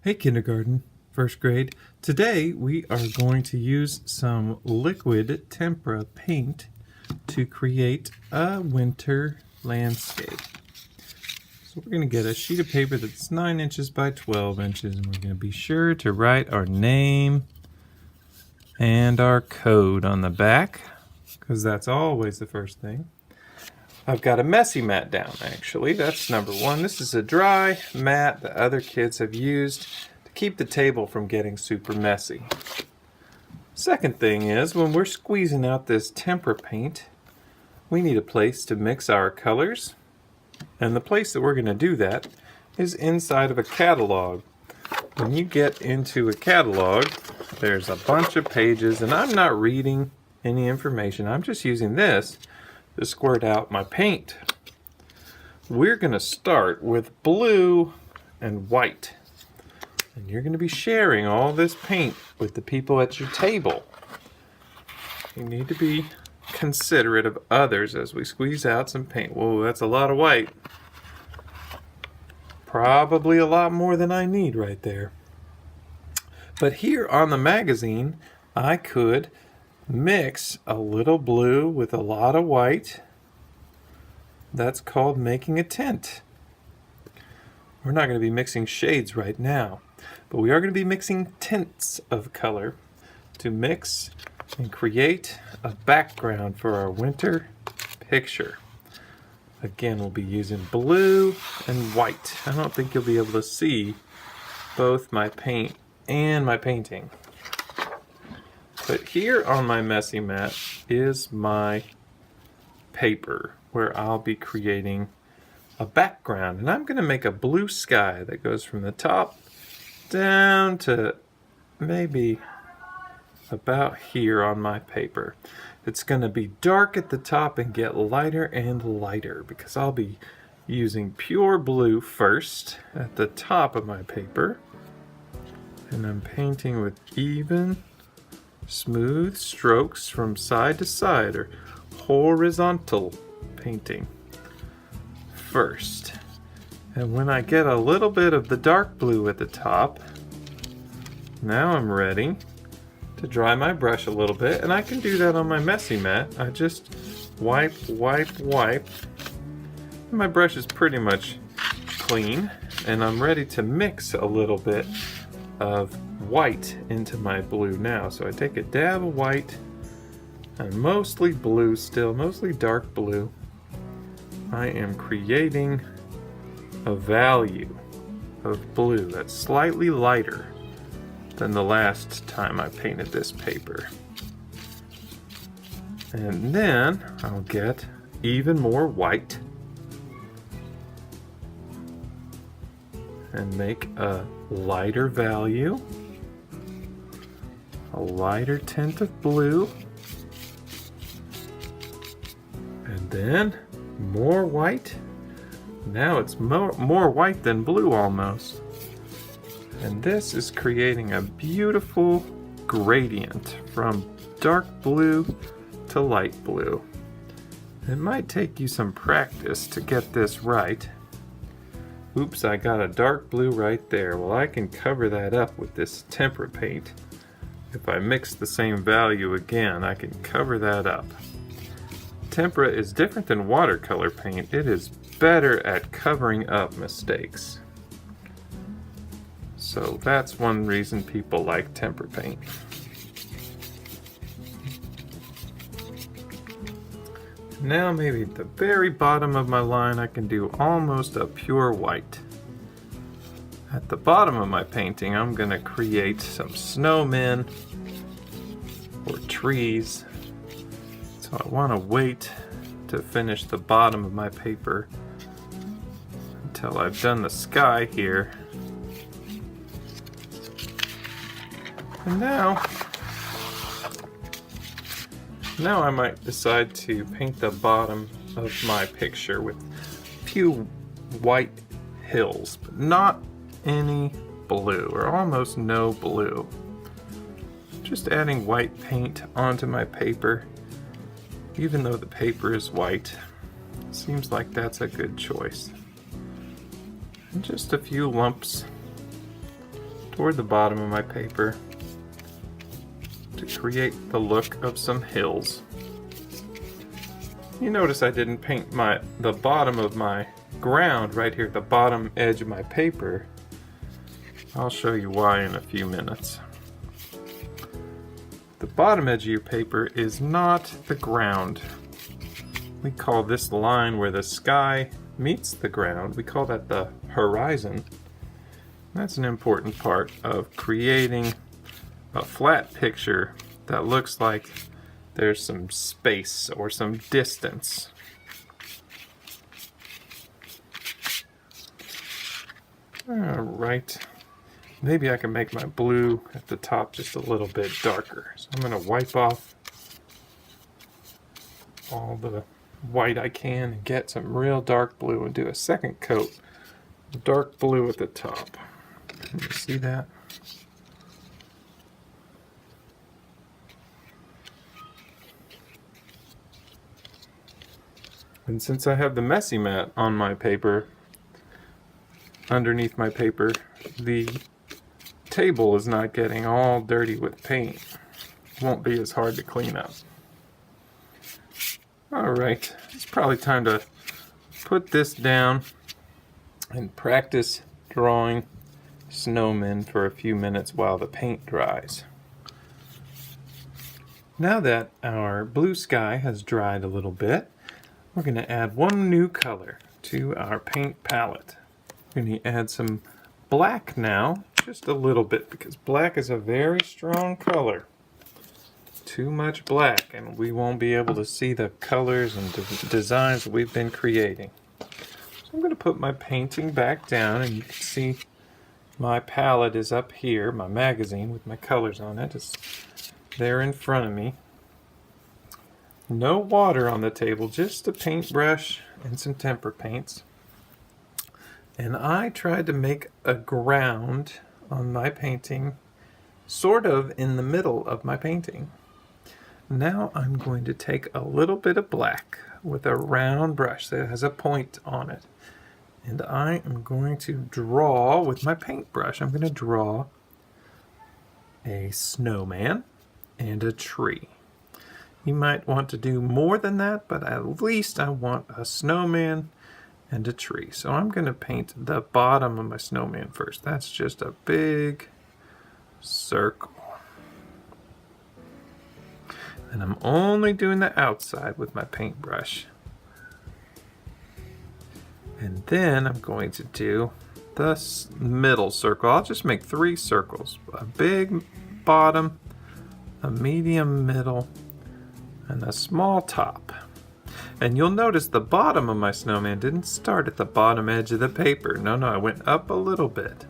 Hey kindergarten, first grade. Today we are going to use some liquid tempera paint to create a winter landscape. So we're going to get a sheet of paper that's 9 inches by 12 inches and we're going to be sure to write our name and our code on the back because that's always the first thing. I've got a messy mat down, actually. That's number one. This is a dry mat that other kids have used to keep the table from getting super messy. Second thing is, when we're squeezing out this tempera paint, we need a place to mix our colors. And the place that we're going to do that is inside of a catalog. When you get into a catalog, there's a bunch of pages, and I'm not reading any information. I'm just using this to squirt out my paint. We're going to start with blue and white. And you're going to be sharing all this paint with the people at your table. You need to be considerate of others as we squeeze out some paint. Whoa, that's a lot of white. Probably a lot more than I need right there. But here on the magazine, I could mix a little blue with a lot of white. That's called making a tint. We're not going to be mixing shades right now, but we are going to be mixing tints of color to mix and create a background for our winter picture. Again, we'll be using blue and white. I don't think you'll be able to see both my paint and my painting. But here on my messy mat is my paper where I'll be creating a background. And I'm going to make a blue sky that goes from the top down to maybe about here on my paper. It's going to be dark at the top and get lighter and lighter because I'll be using pure blue first at the top of my paper. And I'm painting with even smooth strokes from side to side, or horizontal painting first. And when I get a little bit of the dark blue at the top, now I'm ready to dry my brush a little bit, and I can do that on my messy mat. I just wipe. My brush is pretty much clean, and I'm ready to mix a little bit of white into my blue now. So I take a dab of white and mostly blue still, mostly dark blue. I am creating a value of blue that's slightly lighter than the last time I painted this paper. And then I'll get even more white and make a lighter value, a lighter tint of blue, and then more white. Now it's more white than blue almost. And this is creating a beautiful gradient from dark blue to light blue. It might take you some practice to get this right. Oops, I got a dark blue right there. Well, I can cover that up with this tempera paint. If I mix the same value again, I can cover that up. Tempera is different than watercolor paint. It is better at covering up mistakes. So that's one reason people like tempera paint. Now maybe at the very bottom of my line I can do almost a pure white. At the bottom of my painting I'm going to create some snowmen or trees. So I want to wait to finish the bottom of my paper until I've done the sky here. And now I might decide to paint the bottom of my picture with a few white hills, but not any blue, or almost no blue. Just adding white paint onto my paper, even though the paper is white. Seems like that's a good choice. And just a few lumps toward the bottom of my paper to create the look of some hills. You notice I didn't paint the bottom of my ground right here at the bottom edge of my paper. I'll show you why in a few minutes. The bottom edge of your paper is not the ground. We call this line where the sky meets the ground, we call that the horizon. That's an important part of creating a flat picture that looks like there's some space or some distance. Alright, maybe I can make my blue at the top just a little bit darker. So I'm going to wipe off all the white I can and get some real dark blue and do a second coat of dark blue at the top. Can you see that? And since I have the messy mat on my paper, underneath my paper, the table is not getting all dirty with paint. It won't be as hard to clean up. Alright, it's probably time to put this down and practice drawing snowmen for a few minutes while the paint dries. Now that our blue sky has dried a little bit, we're going to add one new color to our paint palette. We're going to add some black now, just a little bit, because black is a very strong color. Too much black and we won't be able to see the colors and designs that we've been creating. So I'm going to put my painting back down, and you can see my palette is up here, my magazine with my colors on it is there in front of me. No water on the table, just a paintbrush and some temper paints. And I tried to make a ground on my painting sort of in the middle of my painting. Now I'm going to take a little bit of black with a round brush that has a point on it. And I am going to draw with my paintbrush. I'm going to draw a snowman and a tree. You might want to do more than that, but at least I want a snowman and a tree. So I'm going to paint the bottom of my snowman first. That's just a big circle. And I'm only doing the outside with my paintbrush. And then I'm going to do the middle circle. I'll just make 3 circles. A big bottom, a medium middle, and a small top. And you'll notice the bottom of my snowman didn't start at the bottom edge of the paper. No, I went up a little bit.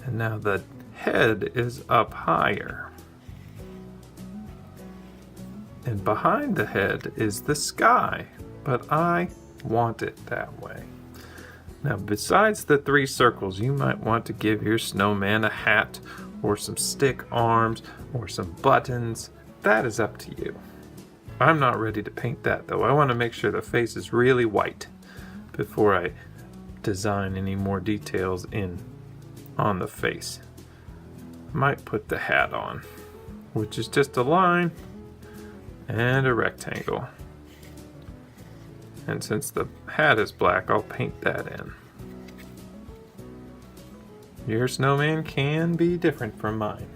And now the head is up higher. And behind the head is the sky, but I want it that way. Now, besides the 3 circles, you might want to give your snowman a hat or some stick arms or some buttons. That is up to you. I'm not ready to paint that though. I want to make sure the face is really white before I design any more details on the face. Might put the hat on, which is just a line and a rectangle. And since the hat is black, I'll paint that in. Your snowman can be different from mine.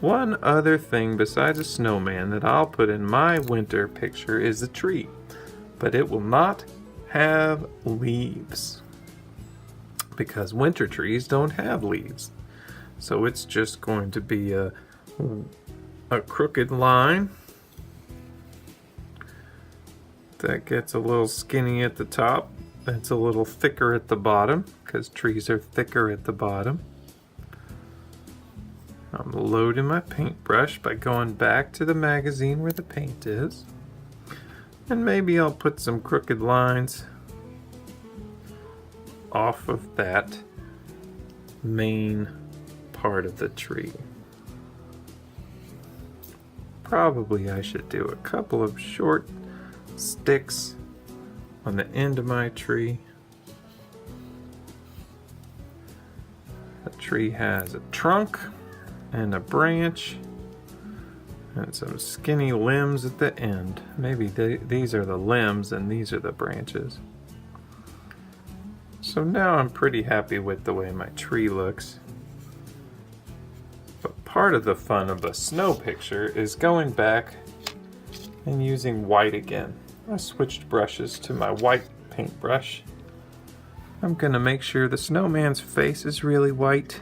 One other thing besides a snowman that I'll put in my winter picture is a tree, but it will not have leaves because winter trees don't have leaves. So it's just going to be a crooked line that gets a little skinny at the top. It's a little thicker at the bottom because trees are thicker at the bottom. I'm loading my paintbrush by going back to the magazine where the paint is. And maybe I'll put some crooked lines off of that main part of the tree. Probably I should do a couple of short sticks on the end of my tree. The tree has a trunk and a branch and some skinny limbs at the end. Maybe these are the limbs and these are the branches. So now I'm pretty happy with the way my tree looks. But part of the fun of a snow picture is going back and using white again. I switched brushes to my white paintbrush. I'm gonna make sure the snowman's face is really white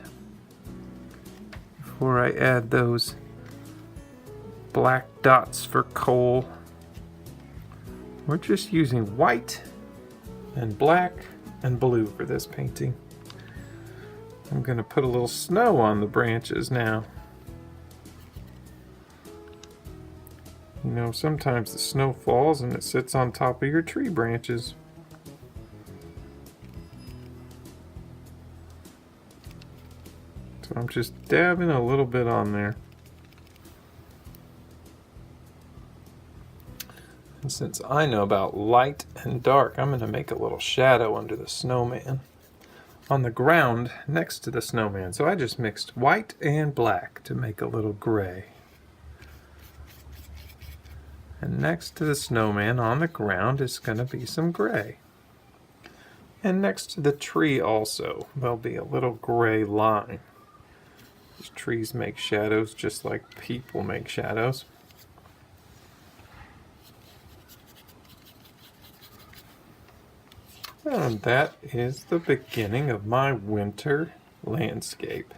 before I add those black dots for coal. We're just using white and black and blue for this painting. I'm gonna put a little snow on the branches now. You know, sometimes the snow falls and it sits on top of your tree branches. So I'm just dabbing a little bit on there. And since I know about light and dark, I'm going to make a little shadow under the snowman on the ground next to the snowman. So I just mixed white and black to make a little gray. And next to the snowman on the ground is going to be some gray. And next to the tree also, there'll be a little gray line. These trees make shadows just like people make shadows. And that is the beginning of my winter landscape.